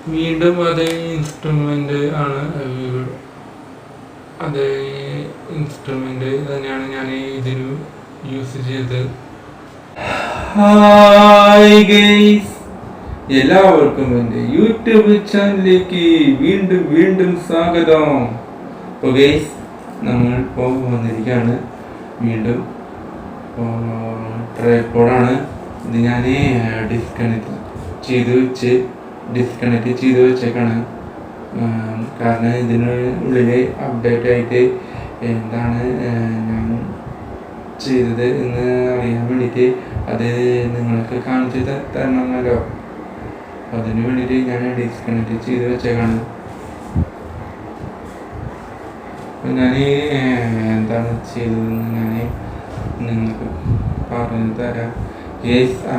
വീണ്ടും അതേ ഇൻസ്ട്രുമെൻ്റ് ആണ്, അതേ ഇൻസ്ട്രുമെൻ്റ് തന്നെയാണ് ഞാൻ ഇതിന് യൂസ് ചെയ്തത്. ഹായ് ഗൈസ്, എല്ലാവർക്കും എൻ്റെ യൂട്യൂബ് ചാനലിലേക്ക് വീണ്ടും വീണ്ടും സ്വാഗതം. അപ്പോൾ ഗൈസ്, നമ്മൾ ഇപ്പോൾ വന്നിരിക്കുകയാണ് വീണ്ടും. ട്രൈപോഡാണ് ഇത്. ഞാൻ ഡിസ്കണക്ട് ചെയ്ത് വെച്ചേക്കാണ്. കാരണം ഇതിന് ഉള്ളിൽ അപ്ഡേറ്റ് ആയിട്ട് എന്താണ് ഞാൻ ചെയ്തത് എന്ന് അറിയാൻ വേണ്ടിയിട്ട് അത് നിങ്ങൾക്ക് കാണിച്ചു തരണമല്ലോ. അതിന് വേണ്ടിയിട്ട് ഞാൻ ഡിസ്കണക്ട് ചെയ്ത് വെച്ചേക്കാണ്. ഞാൻ എന്താണ് ചെയ്തതെന്ന് ഞാൻ നിങ്ങൾക്ക് പറഞ്ഞു തരാം.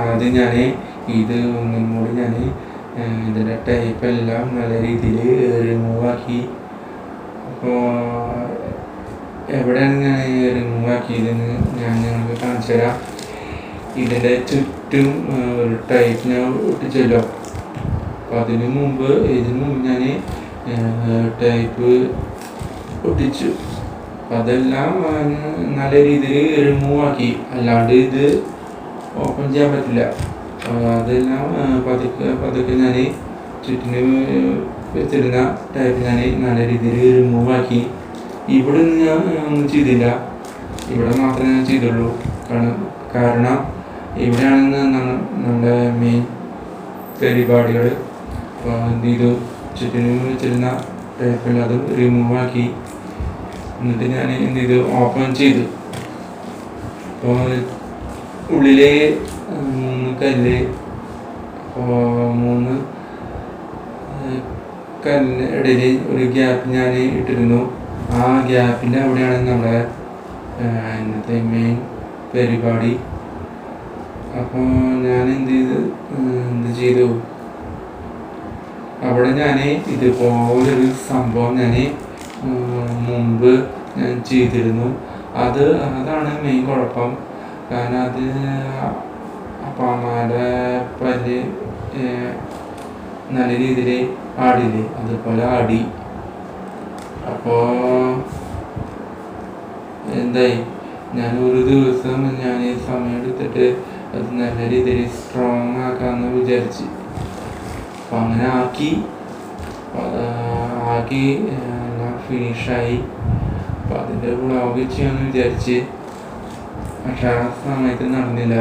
ആദ്യം ഞാൻ ഇത് ഒന്നും കൂടി ഞാൻ ഇതിൻ്റെ ടൈപ്പെല്ലാം നല്ല രീതിയിൽ റിമൂവ് ആക്കി. അപ്പോൾ എവിടെയാണ് ഞാൻ റിമൂവ് ആക്കിയതെന്ന് ഞാൻ നിങ്ങൾക്ക് കാണിച്ചു തരാം. ഇതിൻ്റെ ചുറ്റും ഒരു ടൈപ്പ് ഞാൻ ഒട്ടിച്ചല്ലോ. അപ്പോൾ ഇതിനു മുമ്പ് ഞാൻ ടൈപ്പ് ഒട്ടിച്ചു. അപ്പം അതെല്ലാം നല്ല രീതിയിൽ റിമൂവ് ആക്കി. അല്ലാണ്ട് ഇത് ഓപ്പൺ ചെയ്യാൻ പറ്റില്ല. അതെല്ലാം പതുക്കെ ഞാൻ ചുറ്റിന് വെച്ചിരുന്ന ടൈപ്പ് ഞാൻ നല്ല രീതിയിൽ റിമൂവ് ആക്കി. ഇവിടെ നിന്ന് ഞാൻ ഒന്നും ചെയ്തില്ല, ഇവിടെ മാത്രമേ ഞാൻ ചെയ്തുള്ളൂ. കാരണം ഇവിടെയാണ് നമ്മുടെ മെയിൻ പരിപാടികൾ. അപ്പോൾ എന്ത് ചെയ്തു, ചുറ്റിന് വെച്ചിരുന്ന ടൈപ്പിൽ അത് റിമൂവ് ആക്കി. എന്നിട്ട് ഞാൻ എന്ത് ചെയ്തു, ഓപ്പൺ ചെയ്തു. അപ്പോൾ ഉള്ളിലെ 3 കല്ല്, 3 കല്ലിന് ഇടയിൽ ഒരു ഗ്യാപ്പ് ഞാൻ ഇട്ടിരുന്നു. ആ ഗ്യാപ്പിൻ്റെ അവിടെയാണ് നമ്മുടെ ഇന്നത്തെ മെയിൻ പരിപാടി. അപ്പോൾ ഞാൻ എന്ത് ചെയ്തു, അവിടെ ഞാൻ ഇതുപോലൊരു സംഭവം ഞാൻ മുമ്പ് ഞാൻ ചെയ്തിരുന്നു. അതാണ് മെയിൻ കുഴപ്പം. കാരണം അത് അപ്പാമാരുടെ പല്ല് നല്ല രീതിയിൽ ആടില്ലേ, അതുപോലെ ആടി. അപ്പോൾ എന്തായി, ഞാൻ ഒരു ദിവസം ഞാൻ സമയം എടുത്തിട്ട് അത് നല്ല രീതിയിൽ സ്ട്രോങ് ആക്കാമെന്ന് വിചാരിച്ച്. അപ്പം അങ്ങനെ ആക്കി ഞാൻ ഫിനിഷായി. അപ്പം അതിൻ്റെ വ്ളോഗ് ചെയ്യാമെന്ന് വിചാരിച്ച്. പക്ഷെ ആ സമയത്ത് നടന്നില്ല.